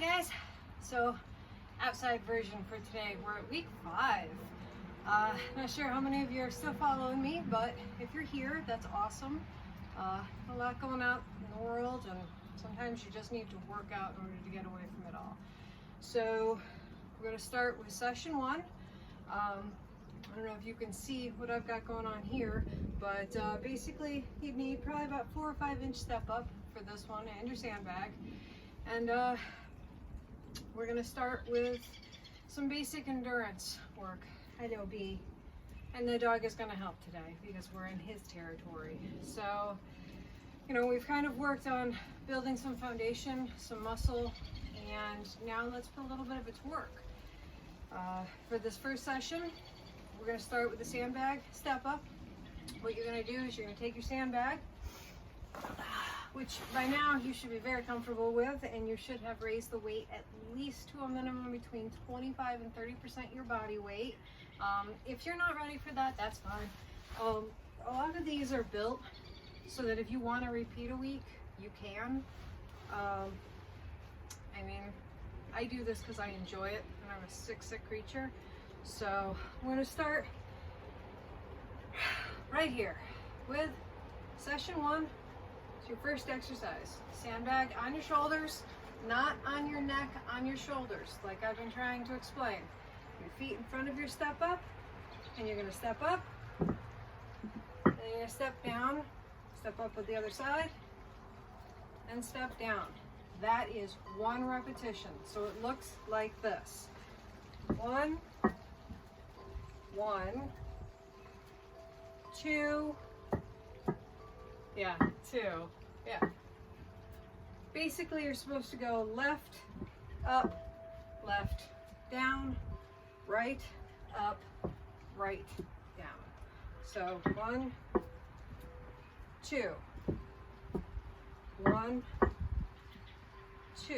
guys, so outside version for today. We're at week 5. Not sure how many of you are still following me, but if you're here, that's awesome. A lot going on in the world, and sometimes you just need to work out in order to get away from it all. So we're going to start with session 1. I don't know if you can see what I've got going on here, but basically you'd need probably about 4 or 5 inch step up for this one and your sandbag. And we're going to start with some basic endurance work. Hello, B. And the dog is going to help today because we're in his territory. So, you know, we've kind of worked on building some foundation, some muscle, and now let's put a little bit of it to work. For this first session, we're going to start with the sandbag step up. What you're going to do is you're going to take your sandbag, which by now you should be very comfortable with, and you should have raised the weight at least to a minimum between 25 and 30% your body weight. If you're not ready for that, that's fine. A lot of these are built so that if you want to repeat a week, you can. I mean, I do this because I enjoy it, and I'm a sick creature. So I'm going to start right here with session 1. It's your first exercise. Sandbag on your shoulders, not on your neck, on your shoulders, like I've been trying to explain. Your feet in front of your step up, and you're going to step up, and then you're going to step down, step up with the other side, and step down. That is 1 repetition, so it looks like this. 1, 2, yeah, 2, yeah. Basically, you're supposed to go left, up, left, down, right, up, right, down. So 1, 2, 1, 2.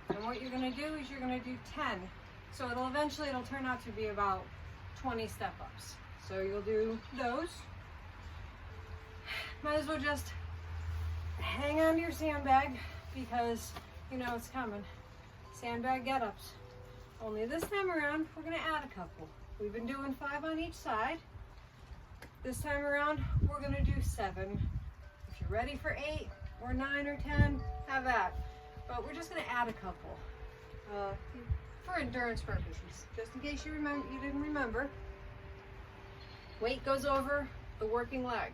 And what you're going to do is you're going to do 10. So it'll turn out to be about 20 step-ups. So you'll do those. Might as well just hang on to your sandbag because you know it's coming. Sandbag get-ups. Only this time around, we're going to add a couple. We've been doing 5 on each side. This time around, we're going to do 7. If you're ready for 8 or 9 or 10, have that. But we're just going to add a couple for endurance purposes, just in case you didn't remember. Weight goes over the working leg.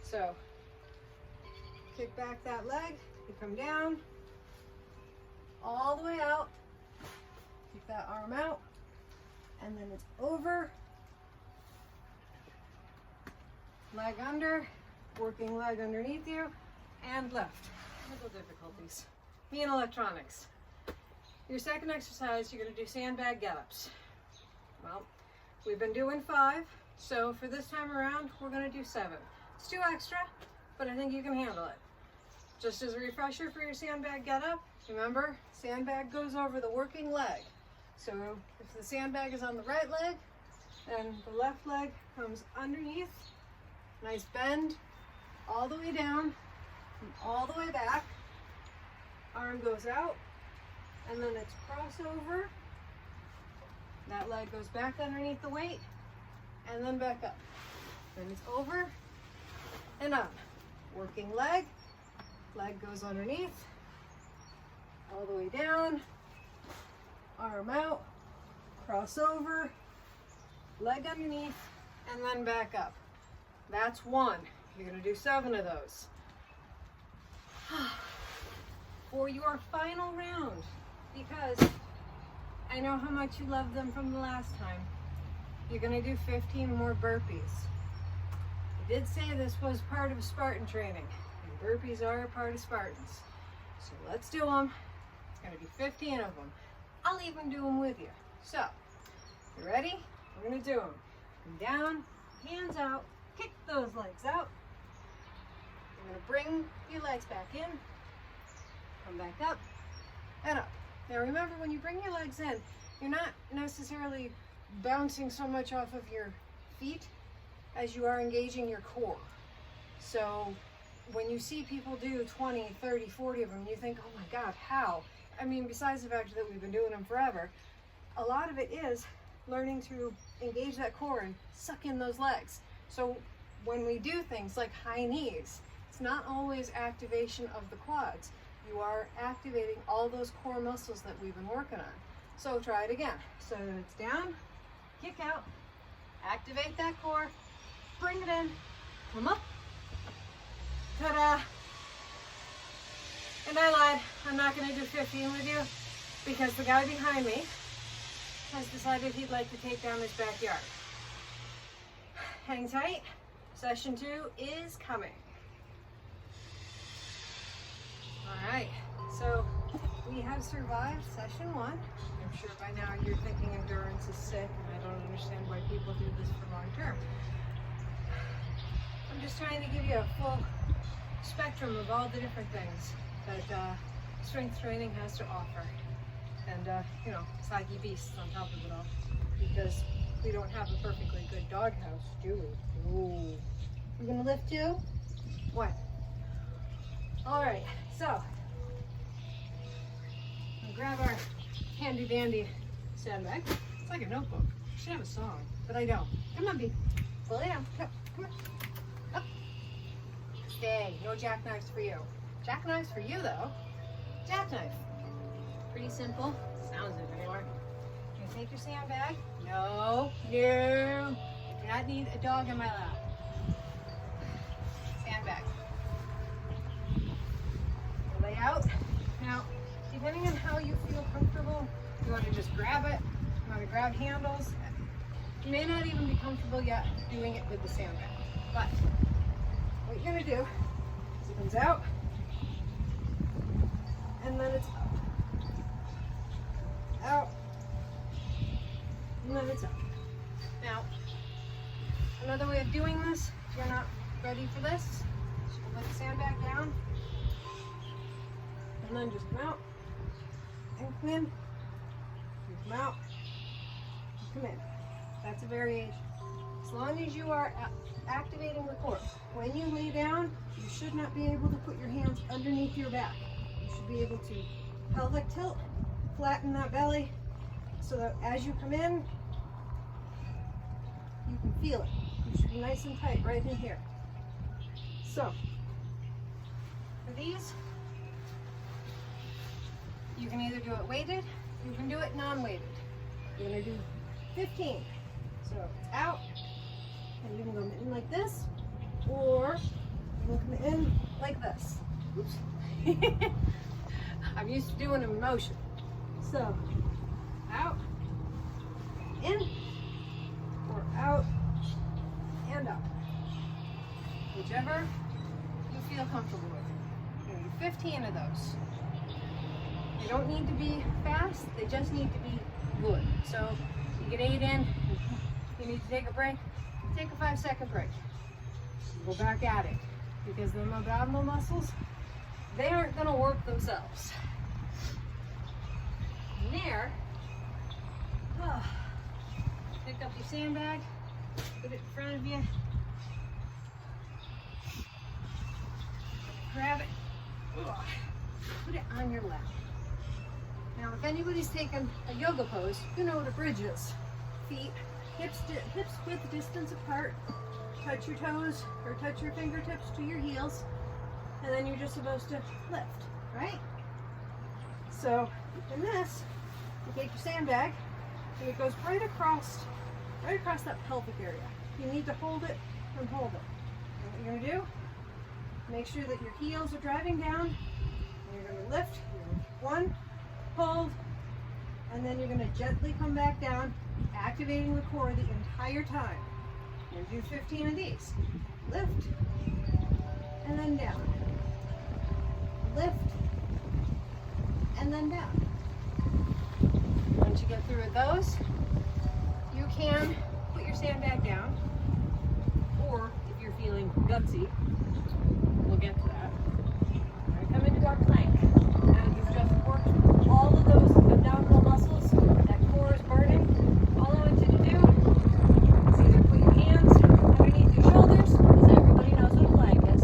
So kick back that leg, you come down all the way out, keep that arm out, and then it's over, leg under, working leg underneath you, and lift. Technical difficulties. Me and electronics. Your second exercise, you're going to do sandbag get-ups. Well, we've been doing 5, so for this time around, we're going to do 7. It's 2 extra, but I think you can handle it. Just as a refresher for your sandbag get-up, remember, sandbag goes over the working leg. So if the sandbag is on the right leg, then the left leg comes underneath. Nice bend all the way down and all the way back. Arm goes out, and then it's crossover. That leg goes back underneath the weight, and then back up. Then it's over and up. Working leg, leg goes underneath, all the way down, arm out, crossover, leg underneath, and then back up. That's 1. You're going to do 7 of those. For your final round, because I know how much you loved them from the last time, you're going to do 15 more burpees. I did say this was part of Spartan training, and burpees are a part of Spartans. So let's do them. It's going to be 15 of them. I'll even do them with you. So, you ready? We're going to do them. Down, hands out, kick those legs out. You're going to bring your legs back in. Come back up and up. Now remember, when you bring your legs in, you're not necessarily bouncing so much off of your feet as you are engaging your core. So when you see people do 20, 30, 40 of them, you think, oh my God, how? I mean, besides the fact that we've been doing them forever, a lot of it is learning to engage that core and suck in those legs. So when we do things like high knees, it's not always activation of the quads. You are activating all those core muscles that we've been working on. So try it again. So it's down, kick out, activate that core, bring it in, come up, ta-da. And I lied, I'm not gonna do 15 with you because the guy behind me has decided he'd like to take down his backyard. Hang tight, session 2 is coming. All right, so we have survived session 1. I'm sure by now you're thinking endurance is sick and I don't understand why people do this for long term. I'm just trying to give you a full spectrum of all the different things that strength training has to offer. And, you know, soggy beasts on top of it all. Because we don't have a perfectly good doghouse, do we? Ooh. You gonna lift too? What? All right, so we'll grab our handy dandy sandbag. It's like a notebook. I should have a song, but I don't. Come on, B. Slow down. Come on. Up. Stay. No jackknives for you. Jackknives for you, though. Jackknife. Pretty simple. Sounds it anyway. Can you take your sandbag? No. No. I do not need a dog in my lap. Sandbag. Lay out. Now, depending on how you feel comfortable, you want to just grab it, you want to grab handles. You may not even be comfortable yet doing it with the sandbag. But what you're going to do is it comes out, and then it's up. Out, and then it's up. Now, another way of doing this, if you're not ready for this, just put the sandbag down, and then just come out, and come in, and come out, and come in. That's a variation. As long as you are activating the core. When you lay down, you should not be able to put your hands underneath your back. You should be able to pelvic tilt, flatten that belly, so that as you come in, you can feel it. You should be nice and tight right in here. So, for these, you can either do it weighted, you can do it non-weighted. You're gonna do 15. So it's out, and you can go in like this, or you can come in like this. Oops. I'm used to doing a motion. So, out, in, or out, and up. Whichever you feel comfortable with. You're gonna do 15 of those. They don't need to be fast, they just need to be good. So, you get 8 in, you need to take a break, take a 5-second break. Go back at it. Because the abdominal muscles, they aren't gonna work themselves. And there, pick up your sandbag, put it in front of you, grab it, put it on your lap. Now, if anybody's taken a yoga pose, you know what a bridge is. Feet, hips width distance apart, touch your toes or touch your fingertips to your heels, and then you're just supposed to lift, right? So, in this, you take your sandbag, and it goes right across that pelvic area. You need to hold it and hold it. And what you're gonna do, make sure that your heels are driving down, and you're gonna lift, one, hold, and then you're gonna gently come back down, activating the core the entire time. You're gonna do 15 of these. Lift, and then down. Lift, and then down. Once you get through with those, you can put your sandbag down, or if you're feeling gutsy, we'll get to that. We're gonna come into our plank, and you've just worked all of those abdominal muscles. That core is burning. All I want you to do is either put your hands underneath your shoulders, because everybody knows what a plank is,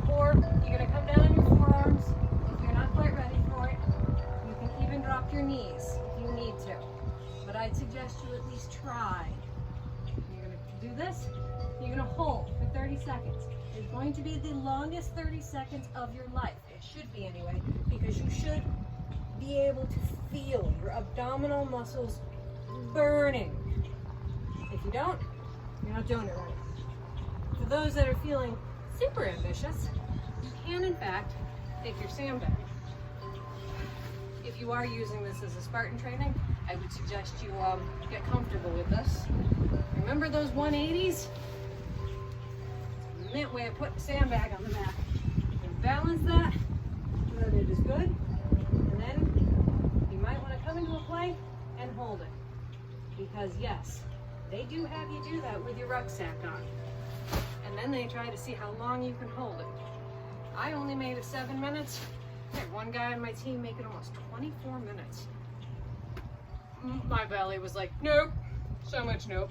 or you're gonna come down on your forearms. If you're not quite ready for it, you can your knees if you need to, but I'd suggest you at least try. You're gonna do this, you're gonna hold for 30 seconds. It's going to be the longest 30 seconds of your life. It should be anyway, because you should be able to feel your abdominal muscles burning. If you don't, you're not doing it right. For those that are feeling super ambitious, you can in fact take your sandbag. If you are using this as a Spartan training, I would suggest you get comfortable with this. Remember those 180s? Mint way of putting a sandbag on the back. And balance that so that it is good. And then you might want to come into a plank and hold it. Because yes, they do have you do that with your rucksack on. And then they try to see how long you can hold it. I only made it 7 minutes. I had one guy on my team make it almost 24 minutes. My belly was like, nope, so much nope.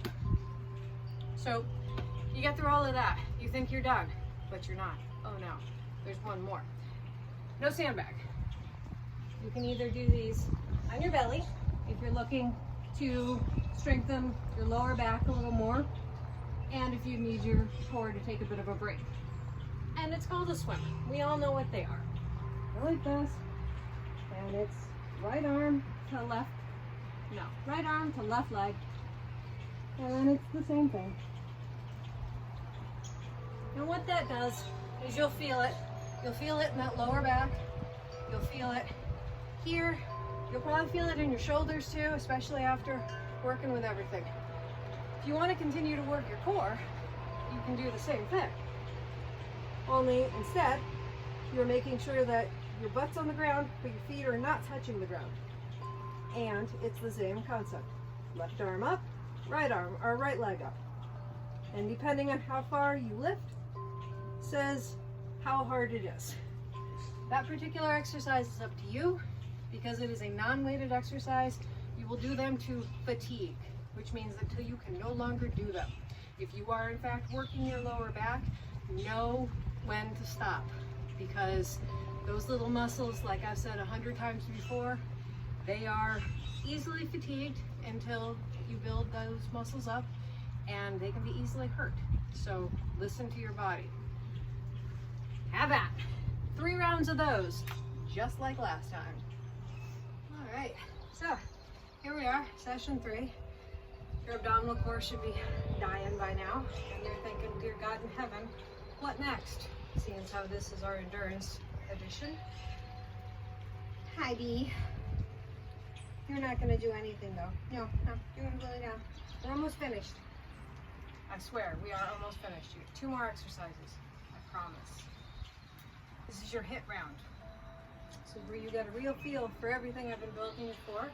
So you get through all of that. You think you're done, but you're not. Oh no, there's one more. No sandbag. You can either do these on your belly if you're looking to strengthen your lower back a little more, and if you need your core to take a bit of a break. And it's called a swim. We all know what they are. Go like this, and it's right arm to left, no, right arm to left leg, and then it's the same thing. And what that does is you'll feel it in that lower back, you'll feel it here, you'll probably feel it in your shoulders too, especially after working with everything. If you want to continue to work your core, you can do the same thing. Only instead, you're making sure that your butt's on the ground, but your feet are not touching the ground. And it's the same concept. Left arm up, right arm, or right leg up. And depending on how far you lift, says how hard it is. That particular exercise is up to you. Because it is a non-weighted exercise, you will do them to fatigue, which means until you can no longer do them. If you are in fact working your lower back, know when to stop, because those little muscles, like I've said 100 times before, they are easily fatigued until you build those muscles up, and they can be easily hurt. So listen to your body. Have at 3 rounds of those, just like last time. All right, so here we are, session 3. Your abdominal core should be dying by now, and you're thinking, dear God in heaven, what next? Seeing as how this is our endurance edition. Hi, Bee. You're not gonna do anything though. No, you're gonna lay down. We're almost finished. I swear, we are almost finished. You have 2 more exercises, I promise. This is your hit round. This is where you get a real feel for everything I've been building it for,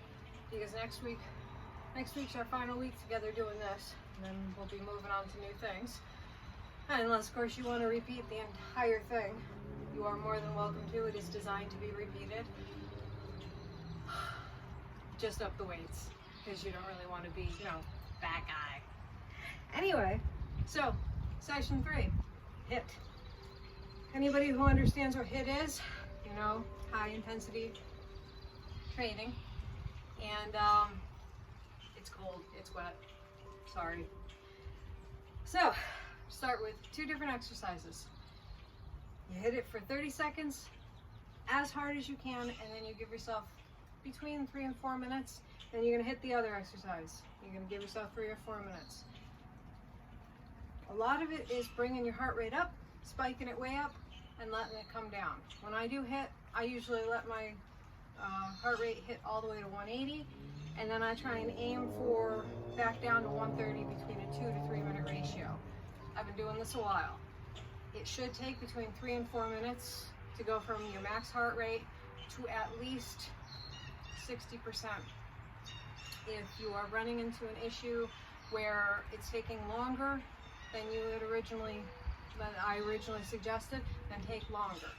because next week's our final week together doing this, and then we'll be moving on to new things. Unless, of course, you want to repeat the entire thing, you are more than welcome to. It is designed to be repeated. Just up the weights, because you don't really want to be, that guy. Anyway, so session 3, HIIT. Anybody who understands what HIIT is, high intensity training, and it's cold, it's wet, sorry. So start with 2 different exercises. You hit it for 30 seconds as hard as you can, and then you give yourself between 3 and 4 minutes. Then you're going to hit the other exercise. You're going to give yourself 3 or 4 minutes. A lot of it is bringing your heart rate up, spiking it way up, and letting it come down. When I do HIIT, I usually let my heart rate hit all the way to 180, and then I try and aim for back down to 130 between a 2 to 3 minute ratio. I've been doing this a while. It should take between 3 and 4 minutes to go from your max heart rate to at least 60%. If you are running into an issue where it's taking longer than I originally suggested, then take longer.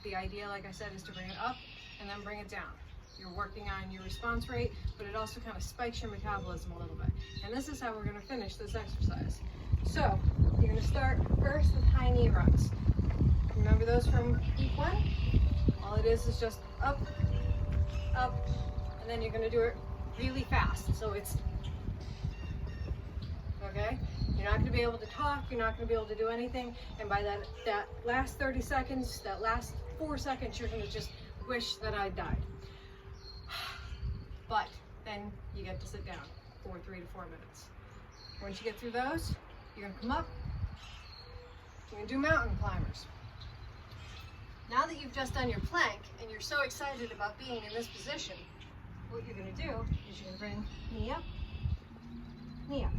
The idea, like I said, is to bring it up and then bring it down. You're working on your response rate, but it also kind of spikes your metabolism a little bit. And this is how we're going to finish this exercise. So you're going to start first with high knee runs. Remember those from week 1? All it is just up, up, and then you're gonna do it really fast. So it's, okay? You're not gonna be able to talk, you're not gonna be able to do anything, and by that last 30 seconds, that last 4 seconds, you're gonna just wish that I died. But then you get to sit down for 3 to 4 minutes. Once you get through those, you're gonna come up, you're gonna do mountain climbers. Now that you've just done your plank and you're so excited about being in this position, what you're gonna do is you're gonna bring knee up, knee up.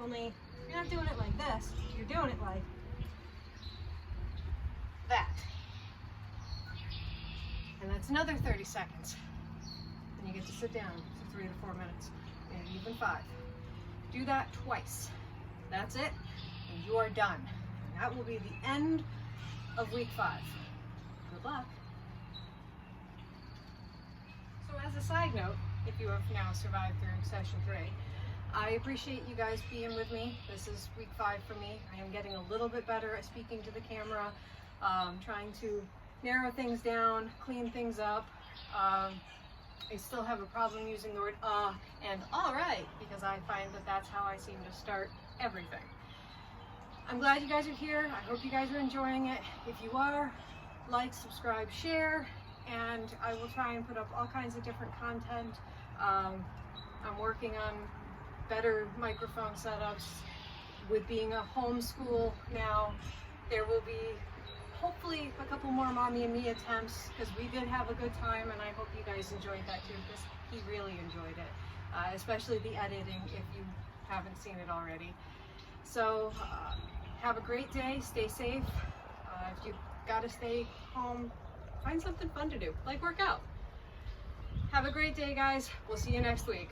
Only you're not doing it like this, you're doing it like that. And that's another 30 seconds. And you get to sit down for 3 to 4 minutes, and even 5. Do that twice. That's it, and you are done. And that will be the end of week 5. Good luck. So as a side note, if you have now survived through session 3, I appreciate you guys being with me. This is week 5 for me. I am getting a little bit better at speaking to the camera, trying to narrow things down, clean things up. I still have a problem using the word and all right, because I find that that's how I seem to start everything. I'm glad you guys are here. I hope you guys are enjoying it. If you are, like, subscribe, share, and I will try and put up all kinds of different content. I'm working on better microphone setups. With being a homeschool now, there will be hopefully a couple more mommy and me attempts, because we did have a good time, and I hope you guys enjoyed that too, because he really enjoyed it, especially the editing if you haven't seen it already. So have a great day, stay safe. If you've got to stay home, find something fun to do, like work out. Have a great day, guys. We'll see you next week.